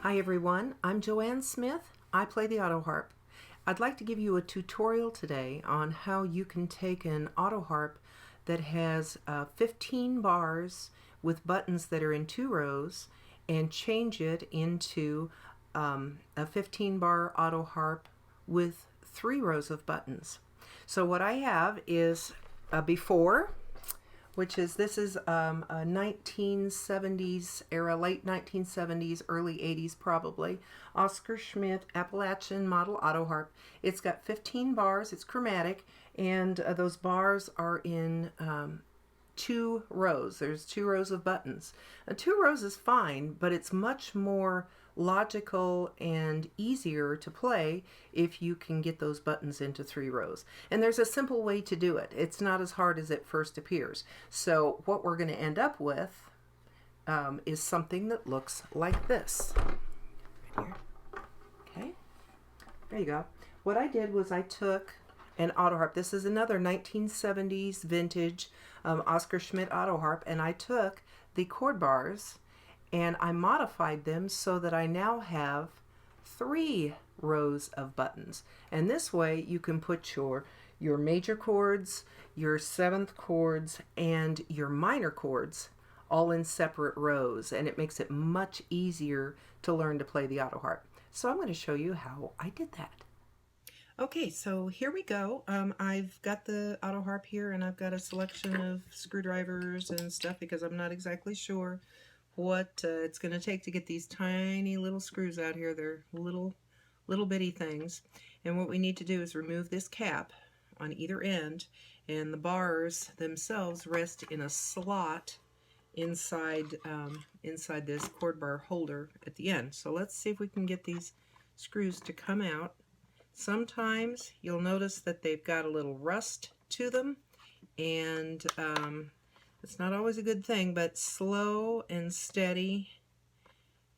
Hi everyone, I'm Joanne Smith. I play the Autoharp. I'd like to give you a tutorial today on how you can take an Autoharp that has 15 bars with buttons that are in 2 rows and change it into a 15 bar Autoharp with 3 rows of buttons. So what I have is a before, this is a 1970s era, late 1970s, early 80s probably, Oscar Schmidt Appalachian model Autoharp. It's got 15 bars, it's chromatic, and those bars are in 2 rows. There's 2 rows of buttons. 2 rows is fine, but it's much more logical and easier to play if you can get those buttons into 3 rows. And there's a simple way to do it. It's not as hard as it first appears. So what we're going to end up with is something that looks like this. Right here. Okay, there you go. What I did was I took an Autoharp. This is another 1970s vintage Oscar Schmidt Autoharp, and I took the chord bars and I modified them so that I now have 3 rows of buttons. And this way you can put your major chords, your 7th chords, and your minor chords all in separate rows, and it makes it much easier to learn to play the Autoharp. So I'm going to show you how I did that. Okay, so here we go. I've got the Autoharp here, and I've got a selection of screwdrivers and stuff because I'm not exactly sure what it's going to take to get these tiny little screws out here. They're little bitty things. And what we need to do is remove this cap on either end, and the bars themselves rest in a slot inside this chord bar holder at the end. So let's see if we can get these screws to come out. Sometimes you'll notice that they've got a little rust to them, and it's not always a good thing, but slow and steady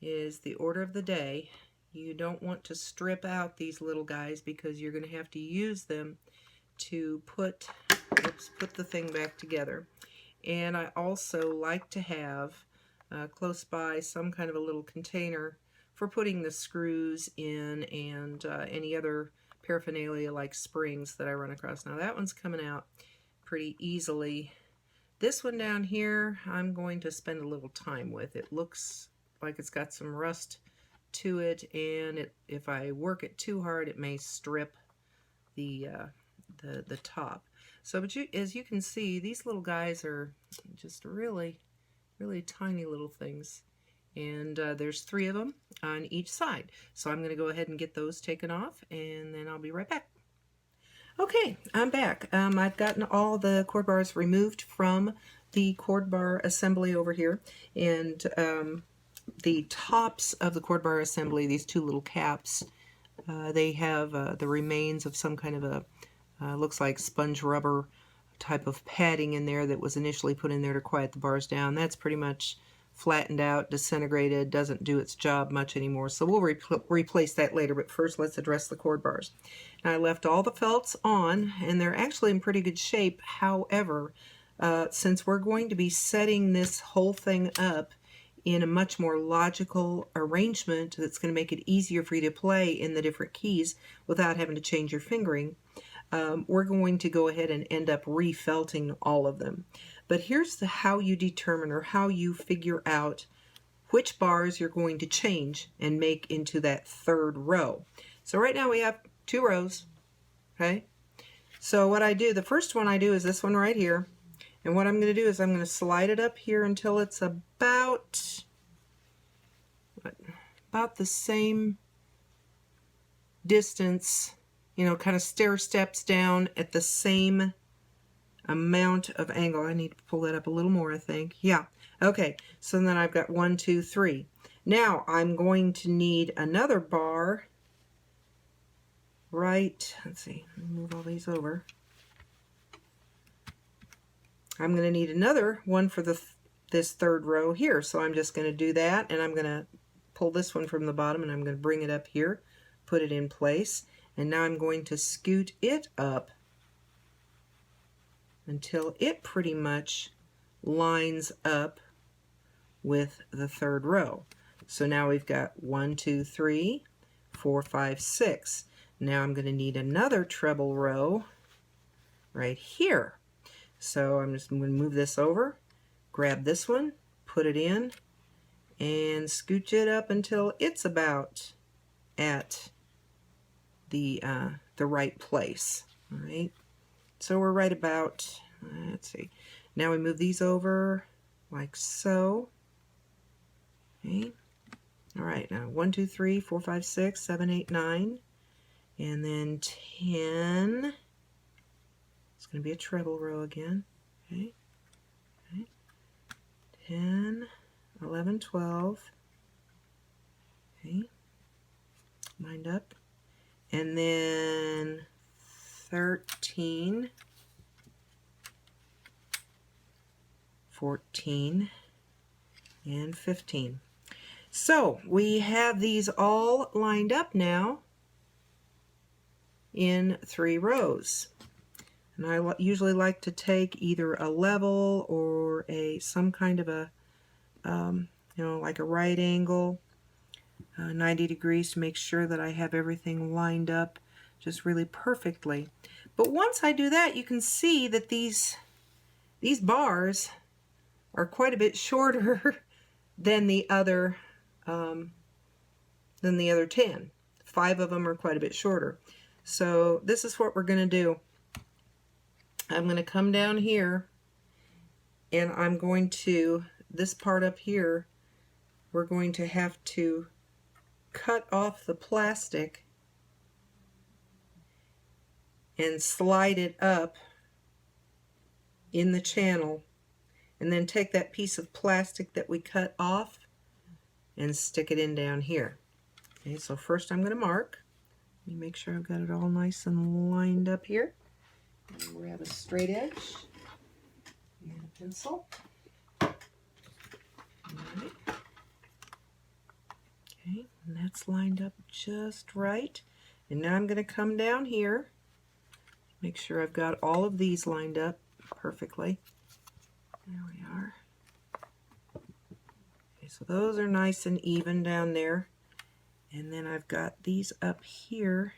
is the order of the day. You don't want to strip out these little guys because you're going to have to use them to put the thing back together. And I also like to have close by some kind of a little container for putting the screws in and any other paraphernalia like springs that I run across. Now that one's coming out pretty easily. This one down here I'm going to spend a little time with. It looks like it's got some rust to it, and if I work it too hard it may strip the top. So as you can see, these little guys are just really tiny little things, and there's 3 of them on each side. So I'm going to go ahead and get those taken off, and then I'll be right back. Okay, I'm back. I've gotten all the chord bars removed from the chord bar assembly over here, and the tops of the chord bar assembly, these 2 little caps, they have the remains of some kind of a looks like sponge rubber type of padding in there that was initially put in there to quiet the bars down. That's pretty much flattened out, disintegrated, doesn't do its job much anymore, so we'll replace that later. But first let's address the chord bars. Now I left all the felts on, and they're actually in pretty good shape. However, since we're going to be setting this whole thing up in a much more logical arrangement that's going to make it easier for you to play in the different keys without having to change your fingering, we're going to go ahead and end up refelting all of them. But here's how you determine, or how you figure out, which bars you're going to change and make into that 3rd row. So right now we have 2 rows, okay? So what I do, the first one I do is this one right here, and what I'm going to do is I'm going to slide it up here until it's about the same distance, you know, kind of stair steps down at the same amount of angle. I need to pull that up a little more, I think. Yeah. Okay. So then I've got 1, 2, 3. Now I'm going to need another bar right. Let's see. Move all these over. I'm going to need another one for this 3rd row here. So I'm just going to do that, and I'm going to pull this one from the bottom, and I'm going to bring it up here, put it in place, and now I'm going to scoot it up until it pretty much lines up with the 3rd row. So now we've got 1, 2, 3, 4, 5, 6. Now I'm going to need another treble row right here. So I'm just going to move this over, grab this one, put it in, and scooch it up until it's about at the right place. All right. So we're right about, let's see. Now we move these over like so. Okay. All right, now 1, 2, 3, 4, 5, 6, 7, 8, 9, and then 10. It's going to be a treble row again. Okay. Okay. 10, 11, 12. Okay. Lined up. And then 13, 14, and 15. So we have these all lined up now in 3 rows. And I usually like to take either a level or some kind of a, like a right angle, 90 degrees to make sure that I have everything lined up just really perfectly. But once I do that, you can see that these bars are quite a bit shorter than the other 10. 5 of them are quite a bit shorter. So this is what we're going to do. I'm going to come down here and I'm going to, this part up here, we're going to have to cut off the plastic and slide it up in the channel, and then take that piece of plastic that we cut off and stick it in down here. Okay, so first I'm going to mark. Let me make sure I've got it all nice and lined up here. And we have a straight edge and a pencil. All right. Okay, and that's lined up just right. And now I'm going to come down here, make sure I've got all of these lined up perfectly. There we are. Okay, so those are nice and even down there. And then I've got these up here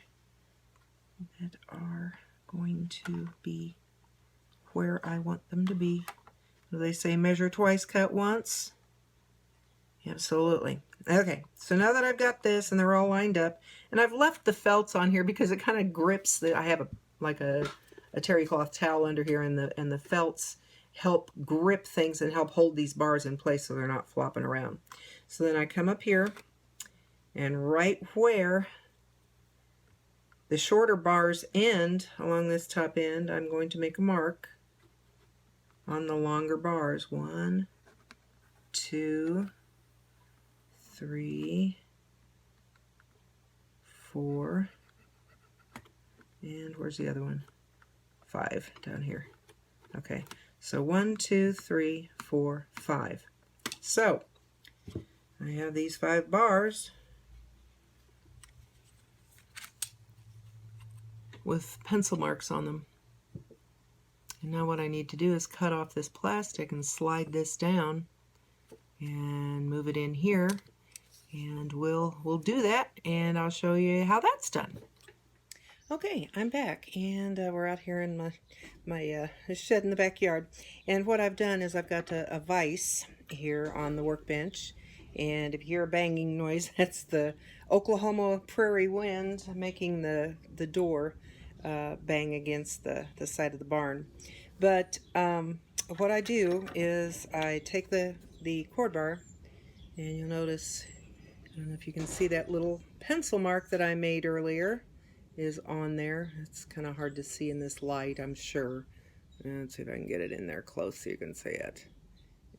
that are going to be where I want them to be. Do they say measure twice, cut once? Absolutely. Okay, so now that I've got this and they're all lined up, and I've left the felts on here because it kind of grips I have a terry cloth towel under here, and the felts help grip things and help hold these bars in place so they're not flopping around. So then I come up here, and right where the shorter bars end along this top end, I'm going to make a mark on the longer bars. 1, 2, 3, 4, and where's the other one? 5 down here. Okay, so 1, 2, 3, 4, 5. So I have these 5 bars with pencil marks on them. And now what I need to do is cut off this plastic and slide this down and move it in here, and we'll do that, and I'll show you how that's done. Okay, I'm back, and we're out here in my shed in the backyard, and what I've done is I've got a vise here on the workbench, and if you hear a banging noise, that's the Oklahoma prairie wind making the door bang against the side of the barn. But what I do is I take the cord bar, and you'll notice, I don't know if you can see that little pencil mark that I made earlier is on there. It's kind of hard to see in this light, I'm sure. Let's see if I can get it in there close so you can see it.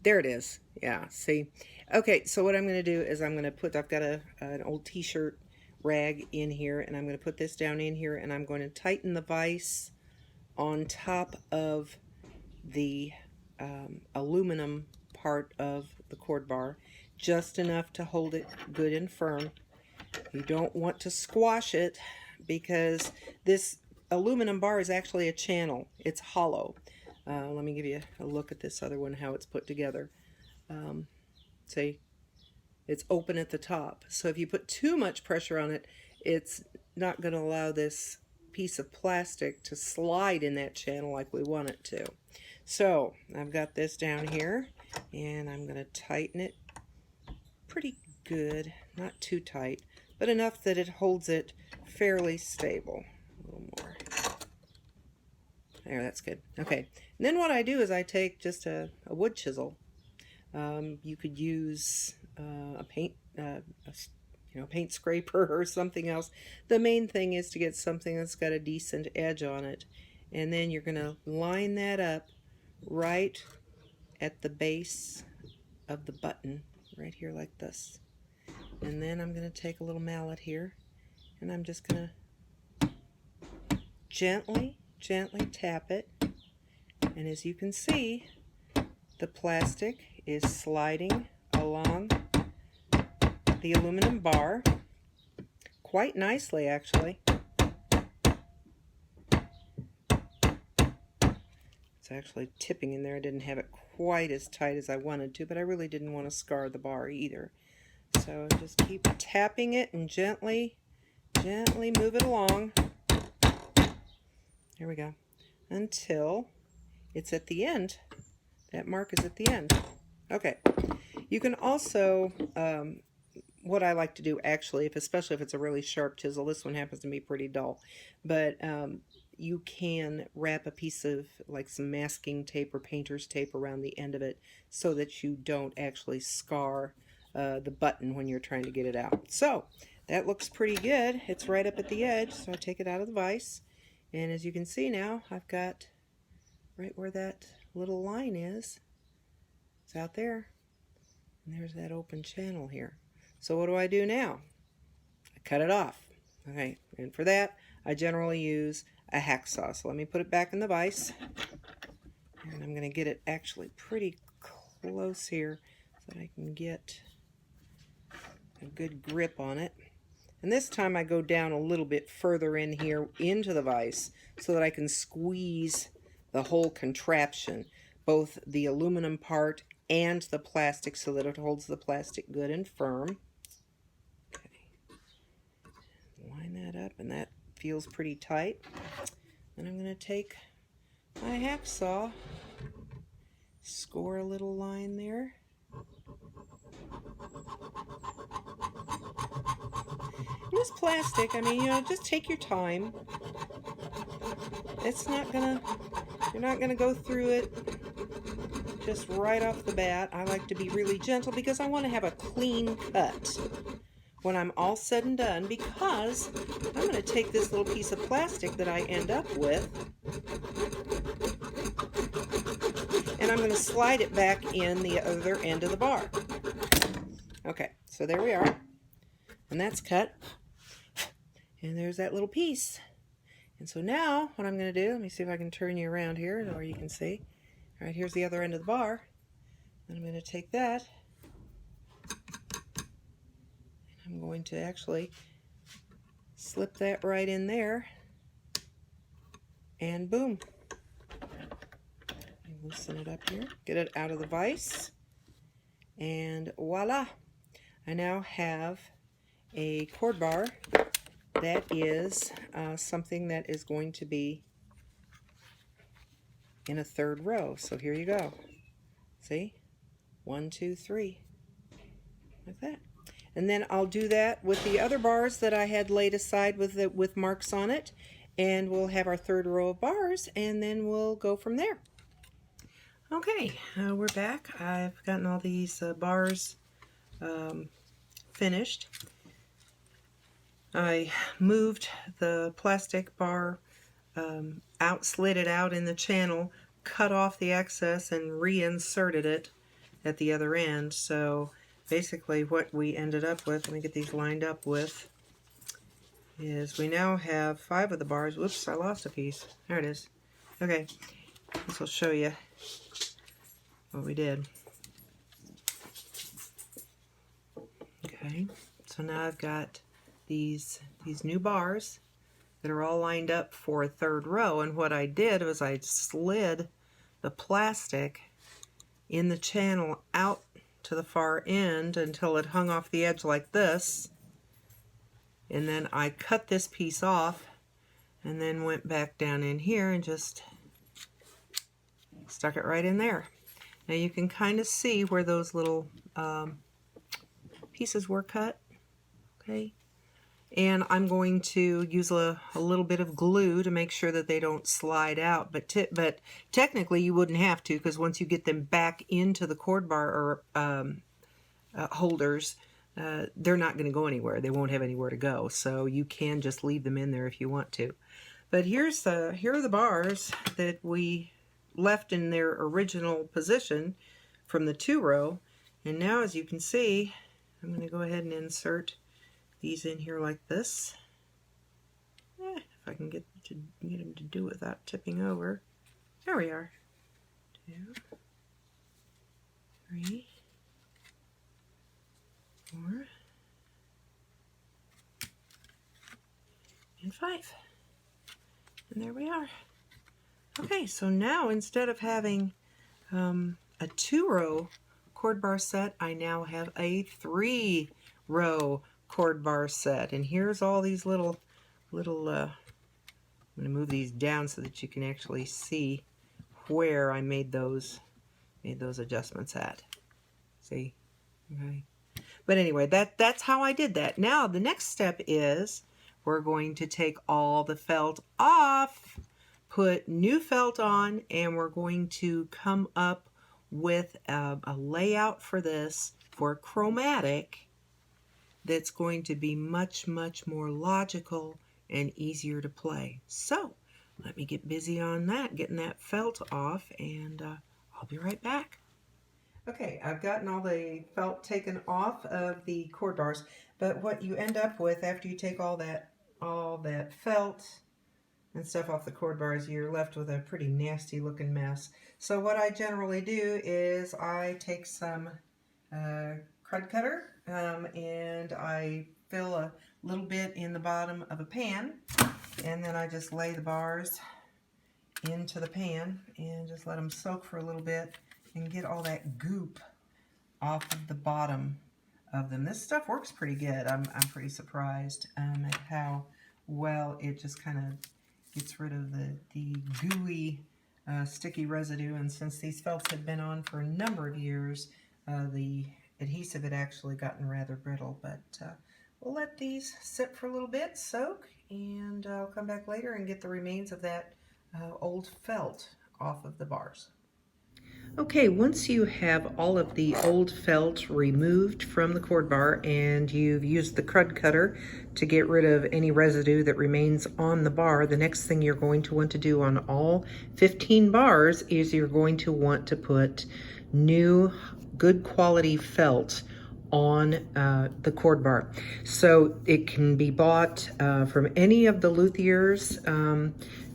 There it is. Yeah, see? Okay, so what I'm going to do is I'm going to put, I've got an old t-shirt rag in here, and I'm going to put this down in here, and I'm going to tighten the vise on top of the aluminum part of the cord bar, just enough to hold it good and firm. You don't want to squash it, because this aluminum bar is actually a channel. It's hollow. Let me give you a look at this other one, how it's put together. See, It's open at the top. So if you put too much pressure on it, it's not going to allow this piece of plastic to slide in that channel like we want it to. So I've got this down here, and I'm going to tighten it pretty good. Not too tight, but enough that it holds it fairly stable. A little more. There, that's good. Okay, and then what I do is I take just a wood chisel. You could use a paint, paint scraper or something else. The main thing is to get something that's got a decent edge on it, and then you're going to line that up right at the base of the button, right here like this. And then I'm going to take a little mallet here, and I'm just going to gently tap it, and as you can see, the plastic is sliding along the aluminum bar quite nicely, actually. It's actually tipping in there. I didn't have it quite as tight as I wanted to, but I really didn't want to scar the bar either. So just keep tapping it and gently move it along. There we go. Until it's at the end. That mark is at the end. Okay. You can also, what I like to do actually, especially if it's a really sharp chisel, this one happens to be pretty dull, but you can wrap a piece of like some masking tape or painter's tape around the end of it so that you don't actually scar the button when you're trying to get it out. So that looks pretty good. It's right up at the edge, so I take it out of the vise. And as you can see now, I've got right where that little line is. It's out there. And there's that open channel here. So what do I do now? I cut it off. Okay, and for that, I generally use a hacksaw. So let me put it back in the vise. And I'm going to get it actually pretty close here so that I can get a good grip on it. And this time I go down a little bit further in here into the vise so that I can squeeze the whole contraption, both the aluminum part and the plastic, so that it holds the plastic good and firm. Okay. Line that up, and that feels pretty tight. Then I'm going to take my hacksaw, score a little line there. This plastic, I mean, just take your time. It's not gonna, you're not gonna go through it just right off the bat. I like to be really gentle because I want to have a clean cut when I'm all said and done, because I'm going to take this little piece of plastic that I end up with and I'm going to slide it back in the other end of the bar. Okay, so there we are. And that's cut. And there's that little piece. And so now what I'm going to do, let me see if I can turn you around here or you can see. All right, here's the other end of the bar. And I'm going to take that. And I'm going to actually slip that right in there. And boom. Loosen it up here. Get it out of the vise. And voila. I now have a chord bar that is something that is going to be in a third row. So here you go. See? 1, 2, 3. Like that. And then I'll do that with the other bars that I had laid aside with marks on it. And we'll have our third row of bars, and then we'll go from there. Okay, we're back. I've gotten all these bars finished. I moved the plastic bar out, slid it out in the channel, cut off the excess, and reinserted it at the other end. So basically what we ended up with, let me get these lined up with, is we now have 5 of the bars. Whoops, I lost a piece. There it is. Okay, this will show you what we did. Okay, so now I've got these new bars that are all lined up for a third row, and what I did was I slid the plastic in the channel out to the far end until it hung off the edge like this. And then I cut this piece off and then went back down in here and just stuck it right in there. Now you can kind of see where those little pieces were cut. Okay. And I'm going to use a little bit of glue to make sure that they don't slide out. But technically you wouldn't have to, because once you get them back into the cord bar or holders, they're not going to go anywhere. They won't have anywhere to go. So you can just leave them in there if you want to. But here are the bars that we left in their original position from the 2-row. And now, as you can see, I'm going to go ahead and insert these in here like this. If I can get them to do it without tipping over. There we are. 2, 3, 4, and 5. And there we are. Okay, so now instead of having a 2-row cord bar set, I now have a 3-row cord bar set. And here's all these little I'm going to move these down so that you can actually see where I made those adjustments at. See? Okay. But anyway, that's how I did that. Now the next step is we're going to take all the felt off, put new felt on, and we're going to come up with a layout for this for chromatic that's going to be much, much more logical and easier to play. So let me get busy on that, getting that felt off, and I'll be right back. Okay, I've gotten all the felt taken off of the cord bars, but what you end up with after you take all that felt and stuff off the cord bars, you're left with a pretty nasty looking mess. So what I generally do is I take some crud cutter and I fill a little bit in the bottom of a pan, and then I just lay the bars into the pan and just let them soak for a little bit and get all that goop off of the bottom of them. This stuff works pretty good. I'm pretty surprised at how well it just kind of gets rid of the gooey, sticky residue. And since these felts have been on for a number of years, the adhesive had actually gotten rather brittle. But we'll let these sit for a little bit, soak, and I'll come back later and get the remains of that old felt off of the bars. Okay, once you have all of the old felt removed from the cord bar and you've used the crud cutter to get rid of any residue that remains on the bar, the next thing you're going to want to do on all 15 bars is you're going to want to put new good quality felt on the cord bar. So it can be bought from any of the luthiers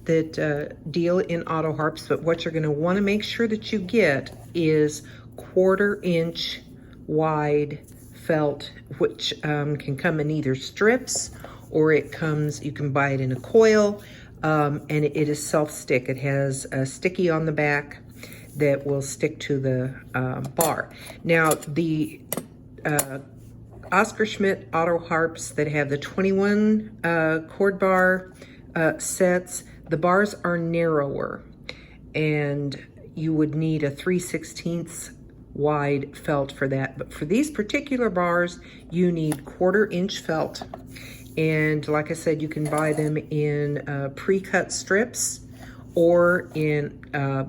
that deal in Autoharps, but what you're going to want to make sure that you get is 1/4 inch wide felt, which can come in either strips or you can buy it in a coil, and it is self-stick. It has a sticky on the back that will stick to the bar. Now the Oscar Schmidt Autoharps that have the 21 cord bar sets, the bars are narrower, and you would need a 3/16 wide felt for that. But for these particular bars, you need 1/4 inch felt. And like I said, you can buy them in pre-cut strips or in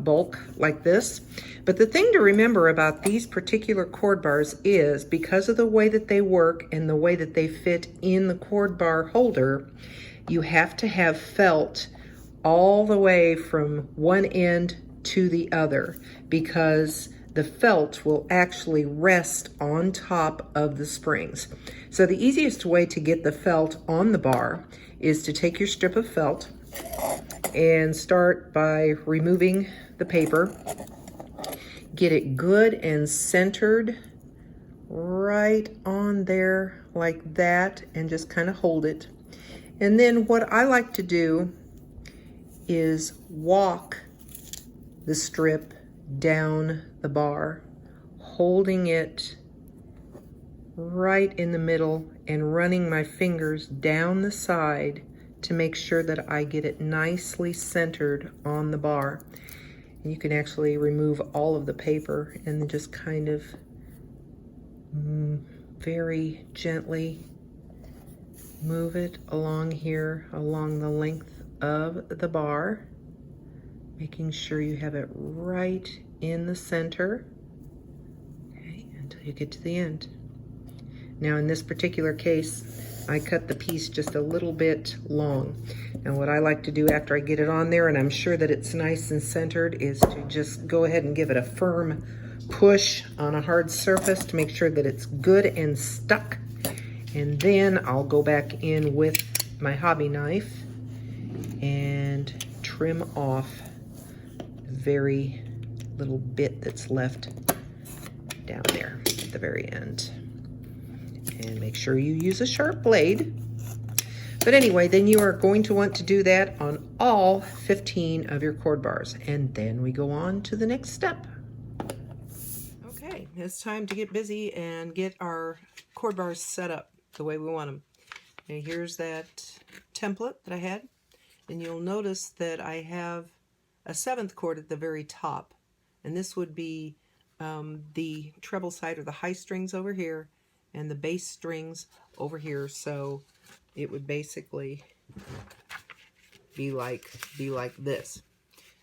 bulk like this. But the thing to remember about these particular cord bars is, because of the way that they work and the way that they fit in the cord bar holder, you have to have felt all the way from one end to the other, because the felt will actually rest on top of the springs. So the easiest way to get the felt on the bar is to take your strip of felt and start by removing the paper. Get it good and centered right on there like that, and just kind of hold it. And then what I like to do is walk the strip down the bar, holding it right in the middle and running my fingers down the side to make sure that I get it nicely centered on the bar. And you can actually remove all of the paper and then just kind of very gently move it along here, along the length of the bar, making sure you have it right in the center, okay, until you get to the end. Now in this particular case, I cut the piece just a little bit long. And what I like to do after I get it on there and I'm sure that it's nice and centered is to just go ahead and give it a firm push on a hard surface to make sure that it's good and stuck. And then I'll go back in with my hobby knife and trim off the very little bit that's left down there at the very end. And make sure you use a sharp blade. But anyway, then you are going to want to do that on all 15 of your chord bars. And then we go on to the next step. Okay, it's time to get busy and get our chord bars set up the way we want them. And here's that template that I had. And you'll notice that I have a 7th chord at the very top. And this would be the treble side or the high strings over here and the bass strings over here. So it would basically be like this.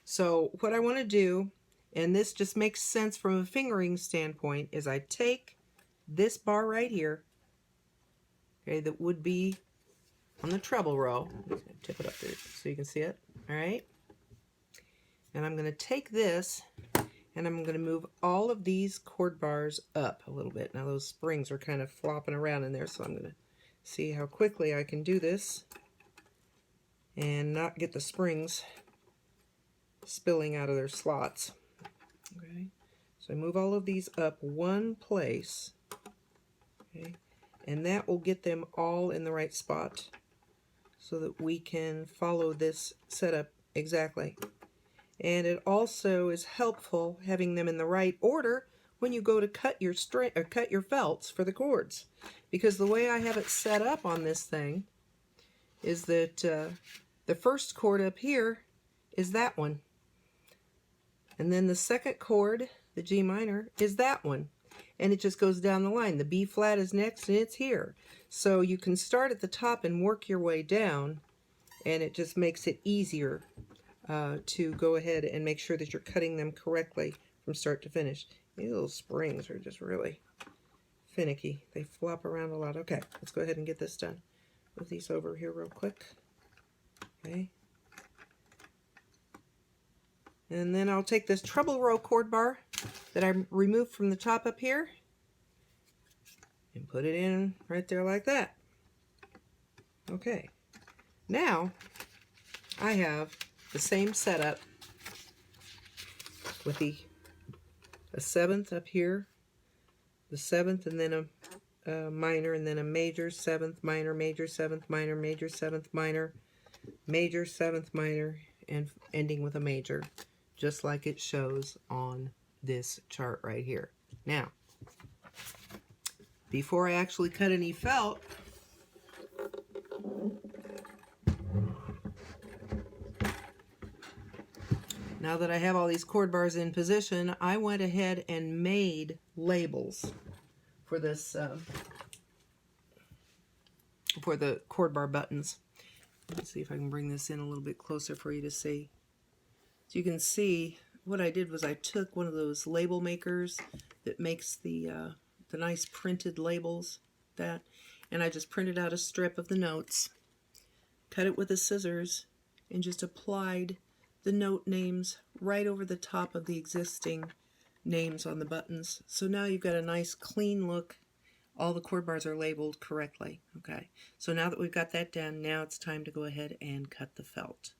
So what I want to do, and this just makes sense from a fingering standpoint, is I take this bar right here, okay, that would be on the treble row. I'm just going to tip it up there so you can see it. All right. And I'm going to take this and I'm going to move all of these chord bars up a little bit. Now those springs are kind of flopping around in there, so I'm going to see how quickly I can do this and not get the springs spilling out of their slots. Okay. So I move all of these up one place. Okay. And that will get them all in the right spot so that we can follow this setup exactly. And it also is helpful having them in the right order when you go to cut your string or cut your felts for the chords. Because the way I have it set up on this thing is that the first chord up here is that one. And then the second chord, the G minor, is that one. And it just goes down the line. The B flat is next and it's here. So you can start at the top and work your way down, and it just makes it easier to go ahead and make sure that you're cutting them correctly from start to finish. These little springs are just really finicky. They flop around a lot. Okay, let's go ahead and get this done. Move these over here real quick. Okay. And then I'll take this treble row chord bar that I removed from the top up here and put it in right there like that. Okay. Now I have the same setup with a 7th up here, the 7th, and then a minor, and then a major, 7th, minor, major, 7th, minor, major, 7th, minor, major, 7th, minor, and ending with a major, just like it shows on this chart right here. Now, before I actually cut any felt, now that I have all these chord bars in position, I went ahead and made labels for this, for the chord bar buttons. Let's see if I can bring this in a little bit closer for you to see. So you can see what I did was I took one of those label makers that makes the nice printed labels, and I just printed out a strip of the notes, cut it with the scissors, and just applied the note names right over the top of the existing names on the buttons. So now you've got a nice clean look. All the chord bars are labeled correctly. Okay, so now that we've got that done, now it's time to go ahead and cut the felt.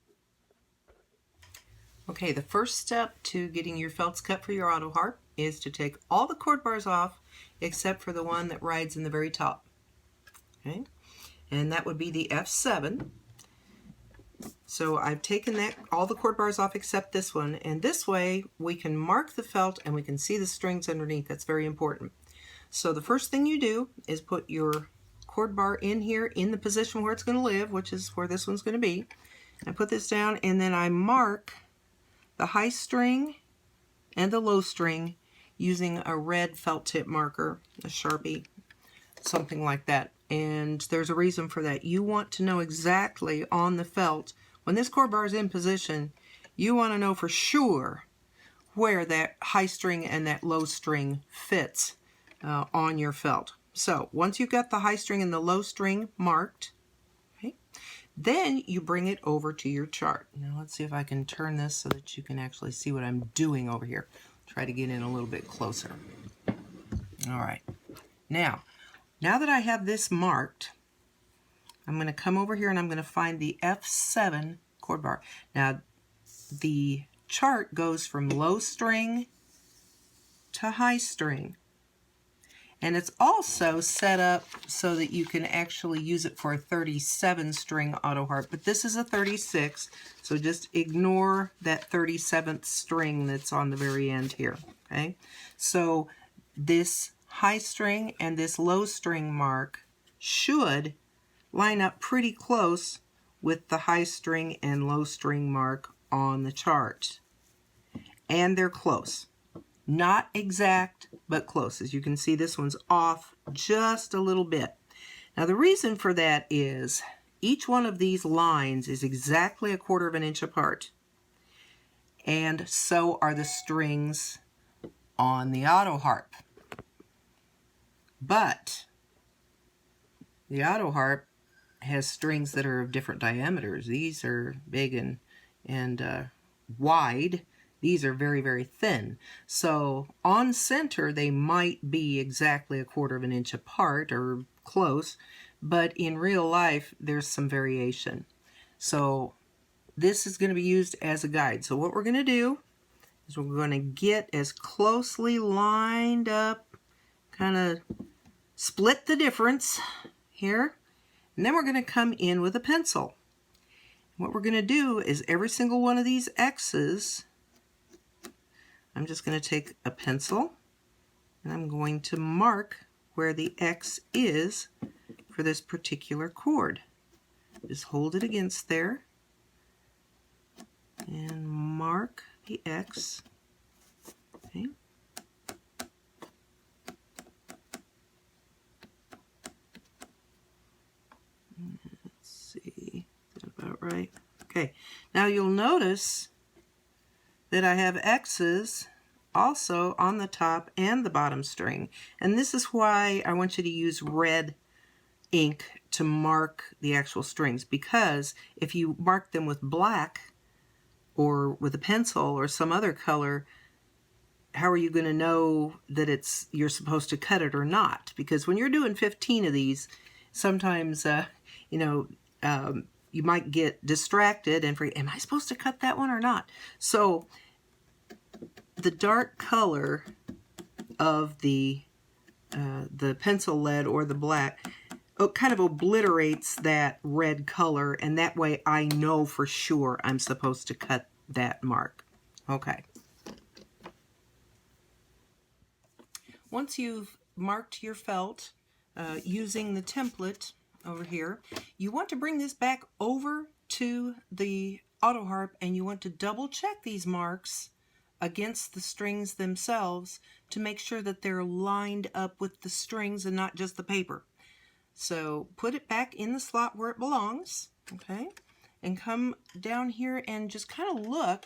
Okay, the first step to getting your felts cut for your Autoharp is to take all the chord bars off except for the one that rides in the very top. Okay, and that would be the F7. So I've taken all the chord bars off except this one, and this way we can mark the felt and we can see the strings underneath. That's very important. So the first thing you do is put your chord bar in here in the position where it's going to live, which is where this one's going to be. I put this down and then I mark the high string and the low string using a red felt tip marker, a Sharpie, something like that. And there's a reason for that. You want to know exactly on the felt, when this chord bar is in position, you want to know for sure where that high string and that low string fits on your felt. So once you've got the high string and the low string marked, okay, then you bring it over to your chart. Now let's see if I can turn this so that you can actually see what I'm doing over here. Try to get in a little bit closer. All right. Now that I have this marked, I'm going to come over here and I'm going to find the F7 chord bar. Now, the chart goes from low string to high string. And it's also set up so that you can actually use it for a 37 string Autoharp. But this is a 36, so just ignore that 37th string that's on the very end here. Okay? So this high string and this low string mark should line up pretty close with the high string and low string mark on the chart. And they're close. Not exact, but close. As you can see, this one's off just a little bit. Now the reason for that is each one of these lines is exactly 1/4 inch apart. And so are the strings on the Autoharp. But the Autoharp has strings that are of different diameters. These are big and wide. These are very, very thin. So on center, they might be exactly 1/4 inch apart or close, but in real life, there's some variation. So this is going to be used as a guide. So what we're going to do is we're going to get as closely lined up, kind of split the difference here, and then we're going to come in with a pencil. What we're going to do is every single one of these X's, I'm just going to take a pencil and I'm going to mark where the X is for this particular chord. Just hold it against there and mark the X. Okay. Let's see, is that about right? Okay, now you'll notice that I have X's also on the top and the bottom string. And this is why I want you to use red ink to mark the actual strings, because if you mark them with black or with a pencil or some other color, how are you going to know that you're supposed to cut it or not? Because when you're doing 15 of these, sometimes you might get distracted and forget, am I supposed to cut that one or not? So the dark color of the pencil lead or the black kind of obliterates that red color, and that way I know for sure I'm supposed to cut that mark. Okay. Once you've marked your felt using the template over here, you want to bring this back over to the Autoharp and you want to double check these marks against the strings themselves to make sure that they're lined up with the strings and not just the paper. So put it back in the slot where it belongs, okay, and come down here and just kind of look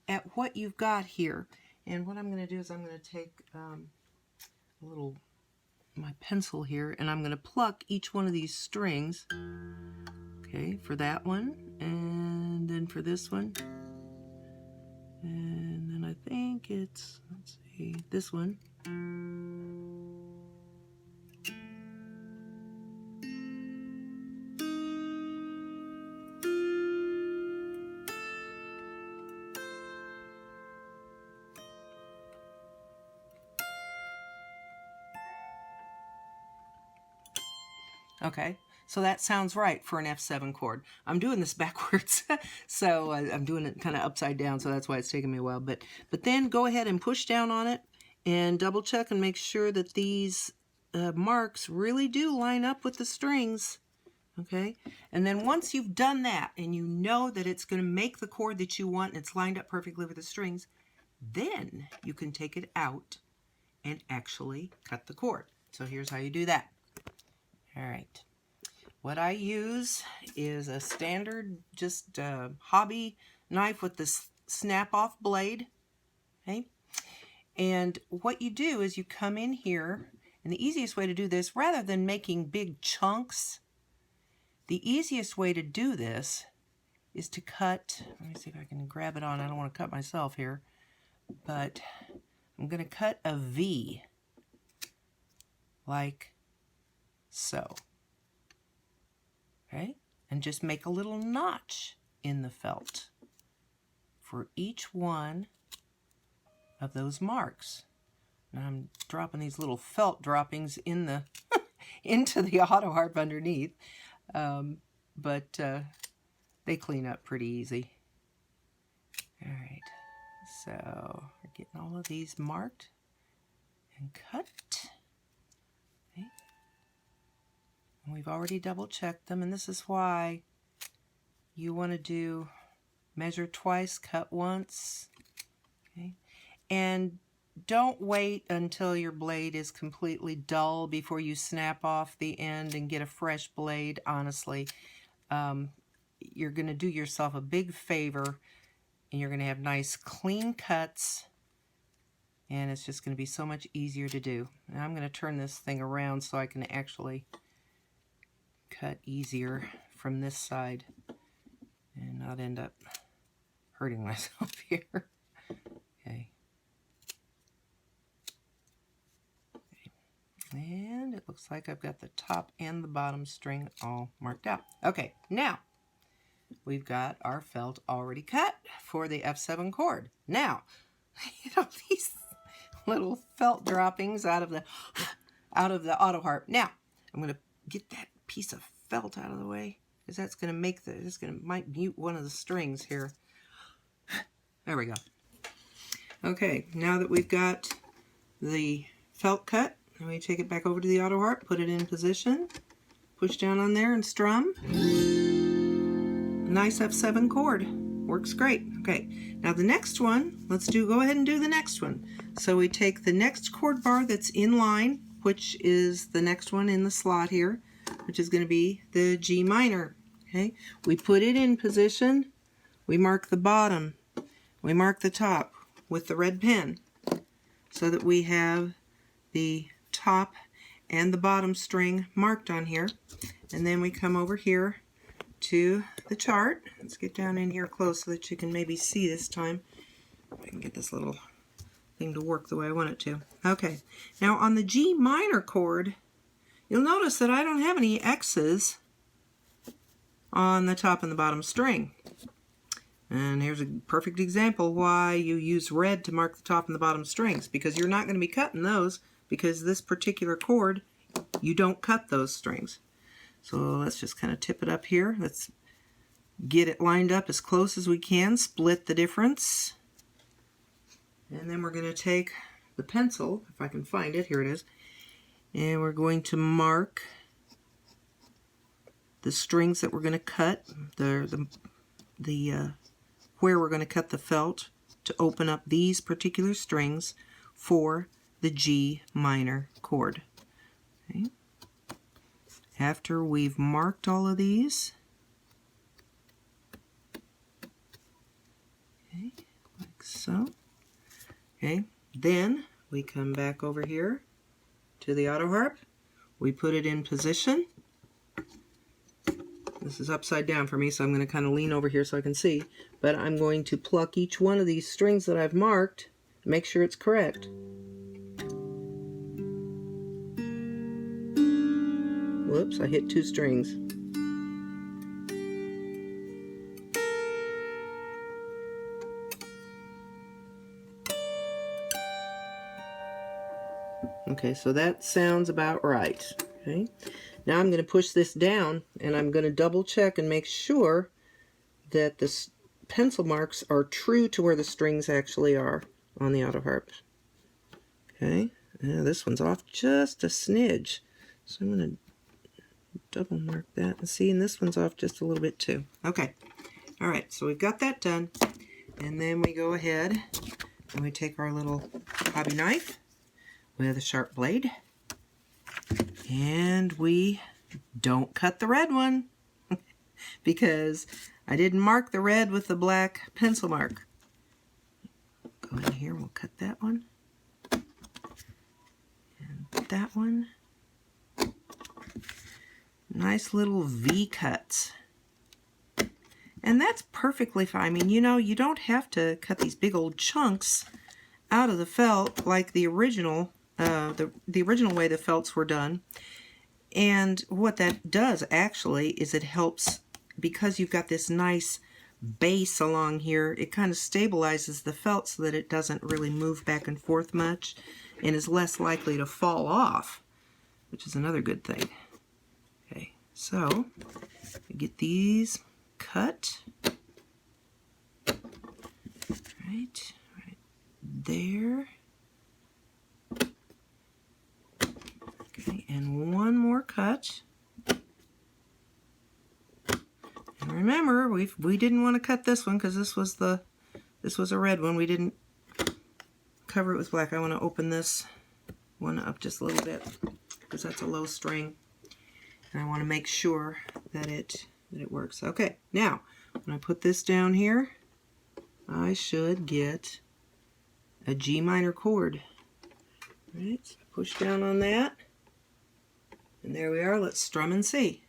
at what you've got here. And what I'm going to do is I'm going to take my pencil here, and I'm going to pluck each one of these strings, okay, for that one, and then for this one, and then I think it's, let's see, this one. Okay, So that sounds right for an F7 chord. I'm doing this backwards, so I'm doing it kind of upside down, so that's why it's taking me a while. But then go ahead and push down on it and double check and make sure that these marks really do line up with the strings. Okay, and then once you've done that and you know that it's going to make the chord that you want and it's lined up perfectly with the strings, then you can take it out and actually cut the chord. So here's how you do that. All right, what I use is a standard just hobby knife with this snap-off blade. Okay, and what you do is you come in here, and the easiest way to do this, rather than making big chunks, the easiest way to do this is to cut. Let me see if I can grab it on. I don't want to cut myself here, but I'm going to cut a V like so. Okay? And just make a little notch in the felt for each one of those marks. Now I'm dropping these little felt droppings in the into the Autoharp underneath. But they clean up pretty easy. All right, so we're getting all of these marked and cut. Okay. And we've already double checked them, and this is why you want to do measure twice, cut once. Okay, and don't wait until your blade is completely dull before you snap off the end and get a fresh blade. Honestly, you're going to do yourself a big favor, and you're going to have nice clean cuts, and it's just going to be so much easier to do. And I'm going to turn this thing around so I can actually cut easier from this side and not end up hurting myself here. Okay. And it looks like I've got the top and the bottom string all marked out. Okay, now we've got our felt already cut for the F7 chord. Now, you know, these little felt droppings out of the Autoharp. Now, I'm going to get that piece of felt out of the way, because that's going to make might mute one of the strings here. There we go. Okay, now that we've got the felt cut, and we take it back over to the Autoharp, put it in position, push down on there and strum. Nice F7 chord. Works great. Okay, now the next one, go ahead and do the next one. So we take the next chord bar that's in line, which is the next one in the slot here, which is going to be the G minor. Okay, we put it in position, we mark the bottom, we mark the top with the red pen so that we have the top and the bottom string marked on here. And then we come over here to the chart. Let's get down in here close so that you can maybe see this time. I can get this little thing to work the way I want it to. Okay, now on the G minor chord, you'll notice that I don't have any X's on the top and the bottom string. And here's a perfect example why you use red to mark the top and the bottom strings, because you're not going to be cutting those, because this particular chord, you don't cut those strings. So let's just kind of tip it up here. Let's get it lined up as close as we can, split the difference. And then we're going to take the pencil, if I can find it, here it is, and we're going to mark the strings that we're going to cut, where we're going to cut the felt to open up these particular strings for the G minor chord. Okay. After we've marked all of these, okay, like so. Okay, then we come back over here to the Autoharp. We put it in position. This is upside down for me, so I'm going to kind of lean over here so I can see. But I'm going to pluck each one of these strings that I've marked, make sure it's correct. Whoops, I hit two strings. Okay, so that sounds about right. Okay, Now I'm going to push this down, and I'm going to double check and make sure that the pencil marks are true to where the strings actually are on the Autoharp. Okay, now this one's off just a smidge, so I'm going to double mark that, and see, and this one's off just a little bit too. Okay, all right, so we've got that done, and then we go ahead and we take our little hobby knife with a sharp blade, and we don't cut the red one because I didn't mark the red with the black pencil mark. Go in here, we'll cut that one, and that one. Nice little V cuts. And that's perfectly fine. I mean, you know, you don't have to cut these big old chunks out of the felt like the original, the original way the felts were done. And what that does actually is it helps, because you've got this nice base along here, it kind of stabilizes the felt so that it doesn't really move back and forth much and is less likely to fall off, which is another good thing. Okay, so get these cut right there. Okay, and one more cut. And remember, we didn't want to cut this one because this was a red one. We didn't cover it with black. I want to open this one up just a little bit because that's a low string, and I want to make sure that it works. Okay, now when I put this down here, I should get a G minor chord. All right, so push down on that, and there we are. Let's strum and see.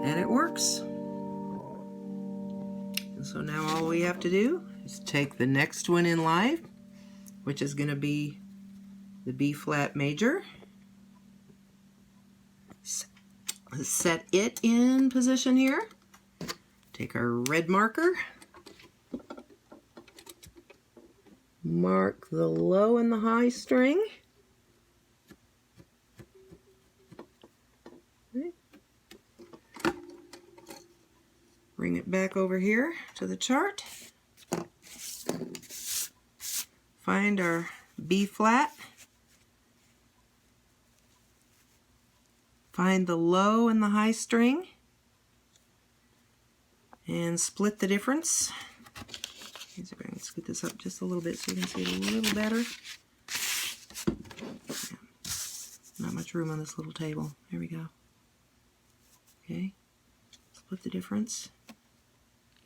And it works. And so now all we have to do is take the next one in live, which is going to be the B flat major. Set it in position here. Take our red marker. Mark the low and the high string. Okay. Bring it back over here to the chart. Find our B flat. Find the low and the high string and split the difference. I'm going to scoot this up just a little bit so you can see it a little better. Yeah. Not much room on this little table. There we go. Okay, split the difference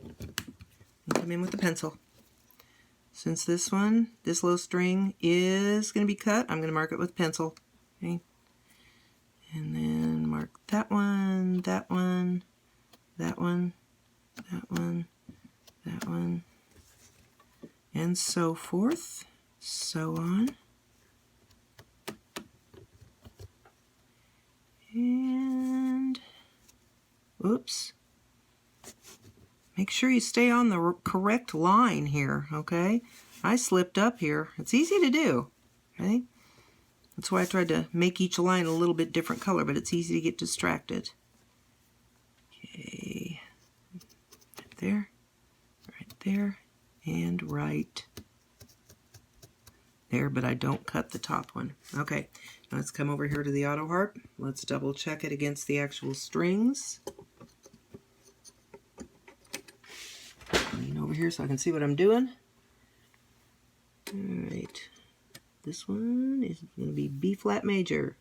and come in with the pencil. Since this low string is going to be cut, I'm going to mark it with pencil. Okay. And then mark that one, that one, that one, that one, that one, and so forth, so on. And, oops. Make sure you stay on the correct line here, okay? I slipped up here. It's easy to do, okay? That's why I tried to make each line a little bit different color, but it's easy to get distracted. Okay, right there, and right there, but I don't cut the top one. Okay, now let's come over here to the Autoharp. Let's double check it against the actual strings. Lean over here so I can see what I'm doing. All right. This one is going to be B flat major.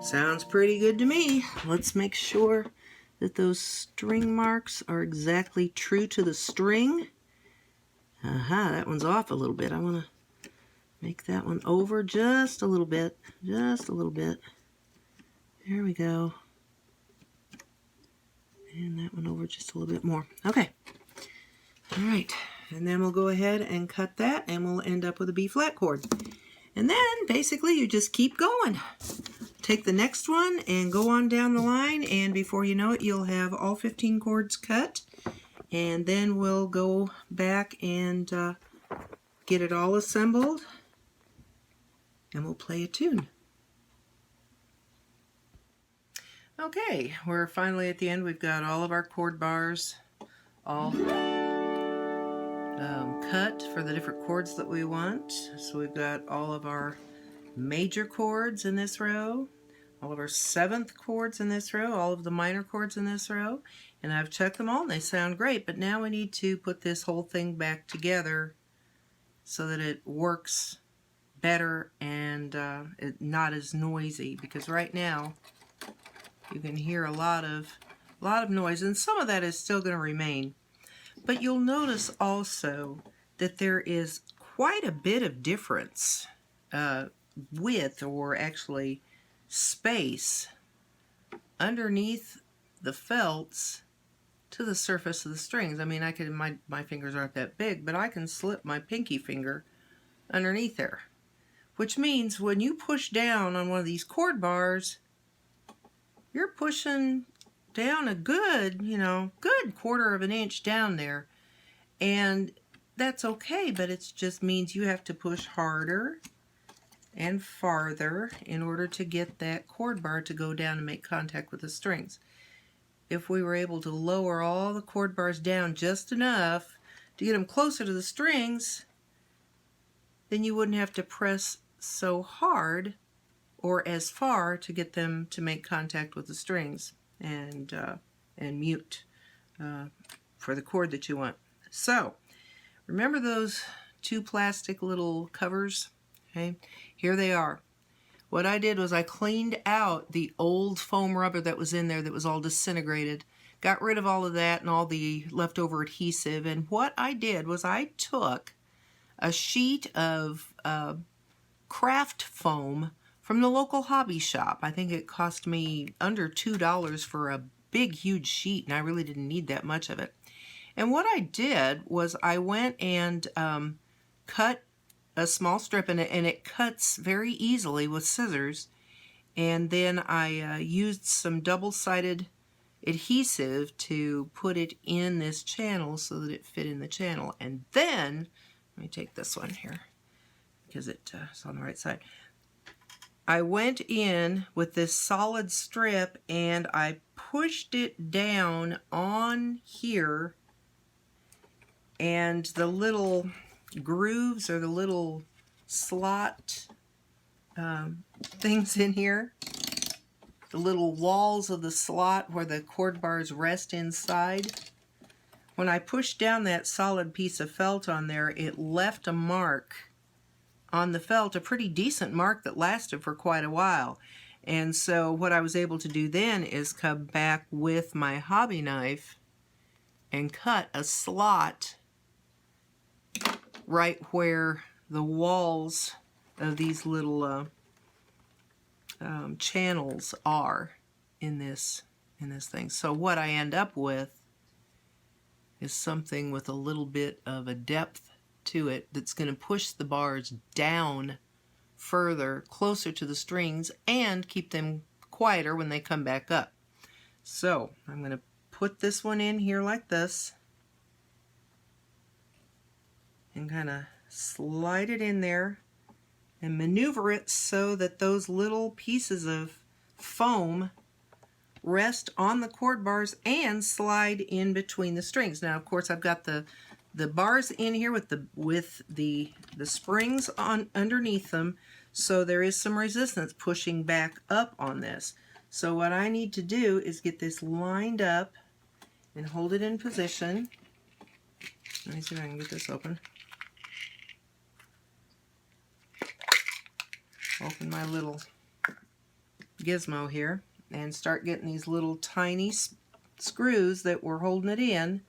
Sounds pretty good to me. Let's make sure that those string marks are exactly true to the string. Aha, that one's off a little bit. I want to make that one over just a little bit. Just a little bit. There we go. And that one over just a little bit more. Okay. All right. And then we'll go ahead and cut that, and we'll end up with a B flat chord. And then basically you just keep going. take the next one and go on down the line, and before you know it, you'll have all 15 cords cut. And then we'll go back and get it all assembled, and we'll play a tune. Okay, we're finally at the end. We've got all of our chord bars all cut for the different chords that we want. So we've got all of our major chords in this row, all of our 7th chords in this row, all of the minor chords in this row, and I've checked them all and they sound great. But now we need to put this whole thing back together so that it works better and not as noisy, because right now you can hear a lot of noise, and some of that is still going to remain. But you'll notice also that there is quite a bit of difference, width, or actually space, underneath the felts to the surface of the strings. I mean, I can, my fingers aren't that big, but I can slip my pinky finger underneath there, which means when you push down on one of these chord bars, you're pushing down a good, good 1/4 of an inch down there. And that's okay, but it just means you have to push harder and farther in order to get that chord bar to go down and make contact with the strings. If we were able to lower all the chord bars down just enough to get them closer to the strings, then you wouldn't have to press so hard or as far to get them to make contact with the strings and mute for the chord that you want. So remember those 2 plastic little covers? Okay, here they are. What I did was I cleaned out the old foam rubber that was in there that was all disintegrated, got rid of all of that and all the leftover adhesive, and what I did was I took a sheet of craft foam from the local hobby shop. I think it cost me under $2 for a big, huge sheet, and I really didn't need that much of it. And what I did was I went and cut a small strip, and it cuts very easily with scissors. And then I used some double-sided adhesive to put it in this channel so that it fit in the channel. And then, let me take this one here because it's on the right side. I went in with this solid strip and I pushed it down on here, and the little grooves or the little slot things in here, the little walls of the slot where the chord bars rest inside, when I pushed down that solid piece of felt on there, it left a mark on the felt, a pretty decent mark that lasted for quite a while. And so what I was able to do then is come back with my hobby knife and cut a slot right where the walls of these little channels are in this thing. So what I end up with is something with a little bit of a depth to it that's going to push the bars down further, closer to the strings, and keep them quieter when they come back up. So I'm going to put this one in here like this and kind of slide it in there and maneuver it so that those little pieces of foam rest on the chord bars and slide in between the strings. Now, of course, I've got the bars in here with the springs on underneath them, so there is some resistance pushing back up on this. So what I need to do is get this lined up and hold it in position. Let me see if I can get this open. Open my little gizmo here and start getting these little tiny screws that we're holding it in,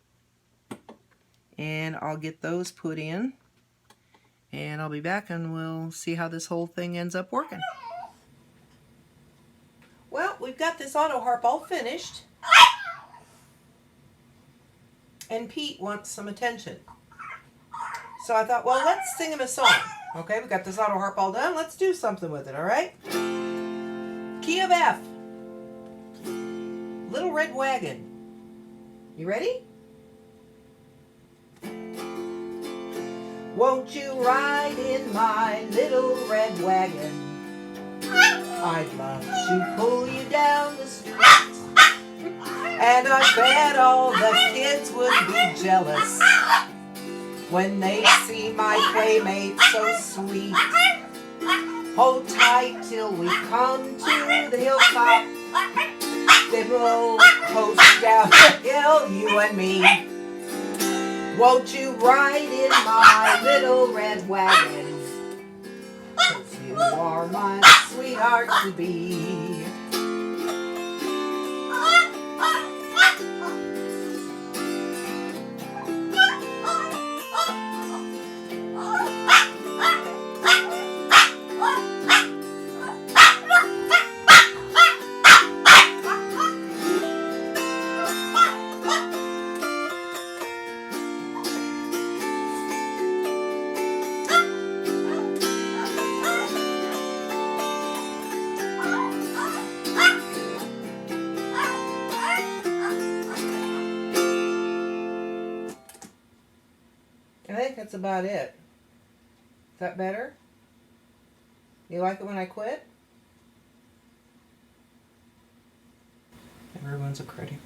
and I'll get those put in, and I'll be back and we'll see how this whole thing ends up working. Well, we've got this Autoharp all finished, and Pete wants some attention. So I thought, well, let's sing him a song. Okay, we got this Autoharp all done. Let's do something with it, all right? Keep key of F. Little Red Wagon. You ready? Won't you ride in my little red wagon? I'd love to pull you down the street. And I bet all the kids would be jealous when they see my playmate so sweet. Hold tight till we come to the hilltop. Then we'll coast down the hill, you and me. Won't you ride in my little red wagon? 'Cause you are my sweetheart to be. I think that's about it. Is that better? You like it when I quit? Everyone's a critic.